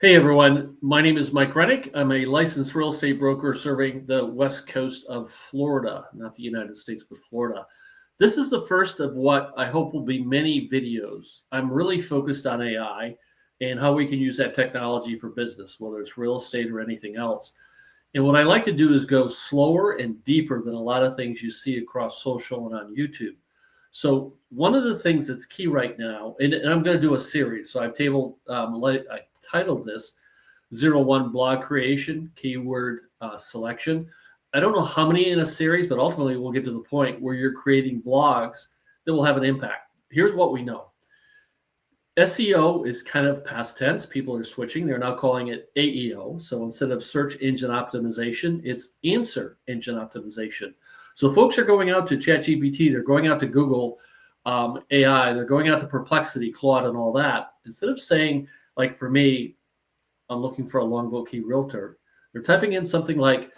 Hey everyone, my name is Mike Rennick. I'm a licensed real estate broker serving the west coast of Florida, not the United States, but Florida. This is the first of what I hope will be many videos. I'm really focused on AI and how we can use that technology for business, whether it's real estate or anything else. And what I like to do is go slower and deeper than a lot of things you see across social and on YouTube. So one of the things that's key right now, and I'm going to do a series. So I titled this 01 blog creation keyword selection. I don't know how many in a series, but ultimately we'll get to the point where you're creating blogs that will have an impact. Here's what we know. SEO is kind of past tense. People are switching. They're now calling it AEO. So instead of search engine optimization, it's answer engine optimization. So folks are going out to ChatGPT. They're going out to Google AI. They're going out to Perplexity, Claude, and all that. Instead of saying, like for me, I'm looking for a Longboat Key realtor, they're typing in something like,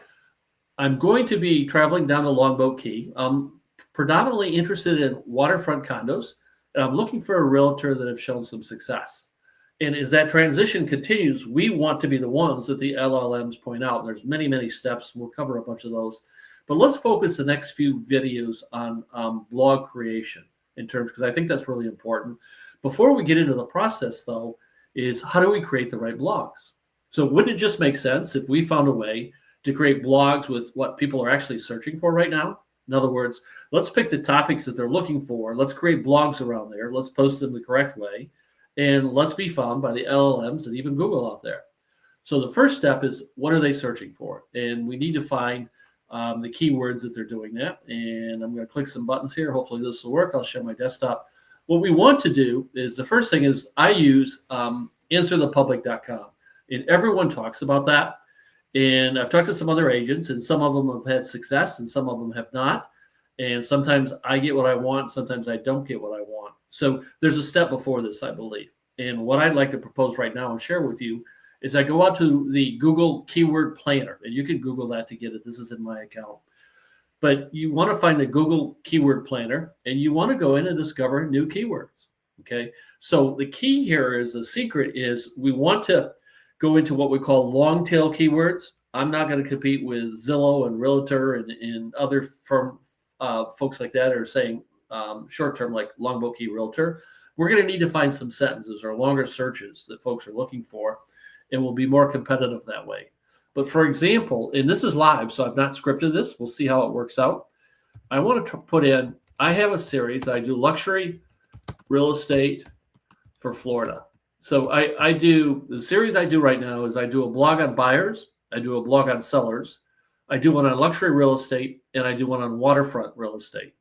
I'm going to be traveling down the Longboat Key. I'm predominantly interested in waterfront condos, and I'm looking for a realtor that have shown some success. And as that transition continues, we want to be the ones that the LLMs point out. There's many, many steps. We'll cover a bunch of those. But let's focus the next few videos on blog creation in terms, because I think that's really important. Before we get into the process, though, is how do we create the right blogs? So wouldn't it just make sense if we found a way to create blogs with what people are actually searching for right now? In other words, let's pick the topics that they're looking for. Let's create blogs around there. Let's post them the correct way. And let's be found by the LLMs and even Google out there. So the first step is, what are they searching for? And we need to find the keywords that they're doing that. And I'm going to click some buttons here. Hopefully this will work. I'll share my desktop. What we want to do is, the first thing is I use answerthepublic.com. And everyone talks about that. And I've talked to some other agents, and some of them have had success and some of them have not. And sometimes I get what I want, sometimes I don't get what I want. So there's a step before this, I believe. And what I'd like to propose right now and share with you is I go out to the Google Keyword Planner, and you can Google that to get it. This is in my account. But you want to find the Google Keyword Planner, and you want to go in and discover new keywords. Okay. So the key here is, the secret is, we want to go into what we call long tail keywords. I'm not going to compete with Zillow and Realtor and other folks like that are saying short term, like Longboat Key Realtor. We're going to need to find some sentences or longer searches that folks are looking for, and we'll be more competitive that way. But for example, and this is live, so I've not scripted this. We'll see how it works out. I want to put in, I have a series. I do luxury real estate for Florida. So I do, the series I do right now is I do a blog on buyers, I do a blog on sellers, I do one on luxury real estate, and I do one on waterfront real estate.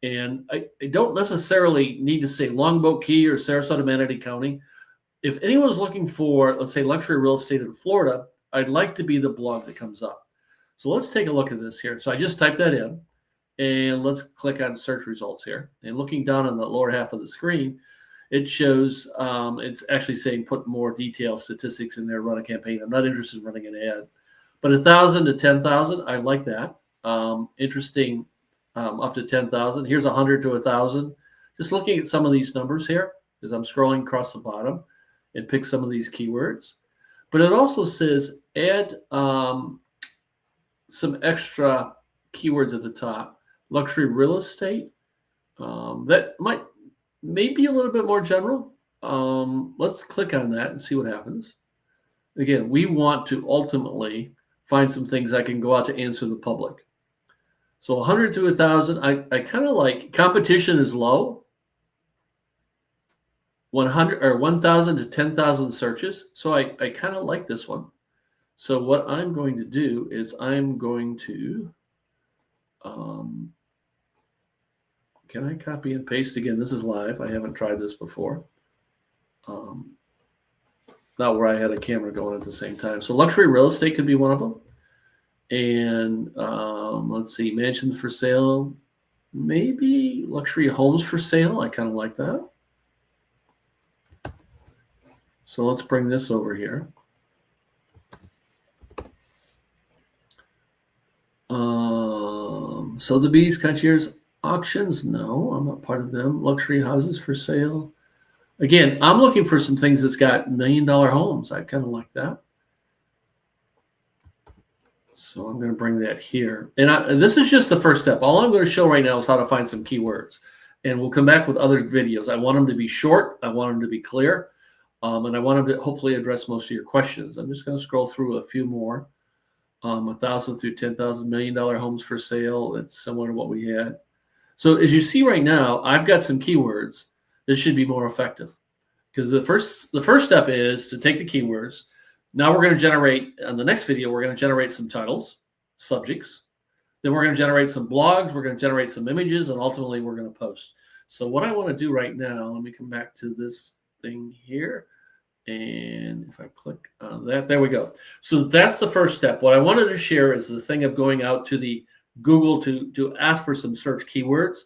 And I don't necessarily need to say Longboat Key or Sarasota, Manatee County. If anyone's looking for, let's say, luxury real estate in Florida, I'd like to be the blog that comes up. So let's take a look at this here. So I just typed that in, and let's click on search results here. And looking down on the lower half of the screen, it shows, it's actually saying put more detailed statistics in there, run a campaign. I'm not interested in running an ad, but 1,000 to 10,000, I like that. Interesting, up to 10,000. Here's 100 to 1,000. Just looking at some of these numbers here as I'm scrolling across the bottom and pick some of these keywords. But it also says add some extra keywords at the top. Luxury real estate. That might maybe a little bit more general. Let's click on that and see what happens. Again, we want to ultimately find some things I can go out to answer the public. So 100 to 1,000, I kind of like. Competition is low. 100 or 1,000 to 10,000 searches. So I kind of like this one. So what I'm going to do is I'm going to, can I copy and paste again? This is live. I haven't tried this before. Not where I had a camera going at the same time. So luxury real estate could be one of them. And let's see, mansions for sale, maybe luxury homes for sale. I kind of like that. So let's bring this over here. Sotheby's, Concierge Auctions. No, I'm not part of them. Luxury houses for sale. Again, I'm looking for some things that's got $1 million homes. I kind of like that. So I'm going to bring that here. And this is just the first step. All I'm going to show right now is how to find some keywords. And we'll come back with other videos. I want them to be short. I want them to be clear. And I want them to hopefully address most of your questions. I'm just going to scroll through a few more. 1,000 through 10,000 $1 million homes for sale. It's similar to what we had. So as you see right now, I've got some keywords that should be more effective. Because the first step is to take the keywords. Now we're going to generate, on the next video, we're going to generate some titles, subjects. Then we're going to generate some blogs. We're going to generate some images, and ultimately we're going to post. So what I want to do right now, let me come back to this thing here. And if I click on that, there we go. So that's the first step. What I wanted to share is the thing of going out to the Google to ask for some search keywords.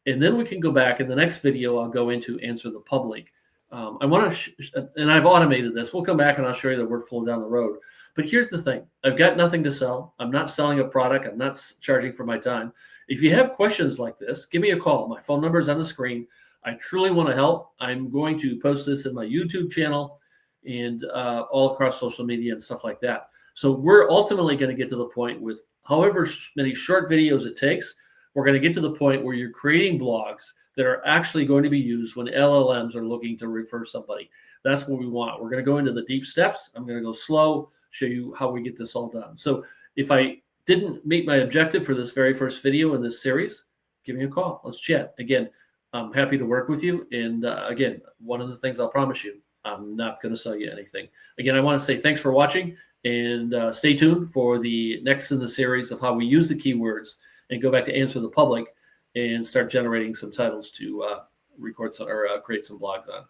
And then we can go back. In the next video, I'll go into answer the public. I want to, and I've automated this. We'll come back and I'll show you the workflow down the road. But here's the thing. I've got nothing to sell. I'm not selling a product. I'm not charging for my time. If you have questions like this, give me a call. My phone number is on the screen. I truly want to help. I'm going to post this in my YouTube channel and all across social media and stuff like that. So we're ultimately going to get to the point with however many short videos it takes, we're going to get to the point where you're creating blogs that are actually going to be used when LLMs are looking to refer somebody. That's what we want. We're going to go into the deep steps. I'm going to go slow, show you how we get this all done. So if I didn't meet my objective for this very first video in this series, give me a call. Let's chat. Again, I'm happy to work with you. And again, one of the things I'll promise you, I'm not going to sell you anything. Again, I want to say thanks for watching, and stay tuned for the next in the series of how we use the keywords and go back to answer the public and start generating some titles to record some, or create some blogs on.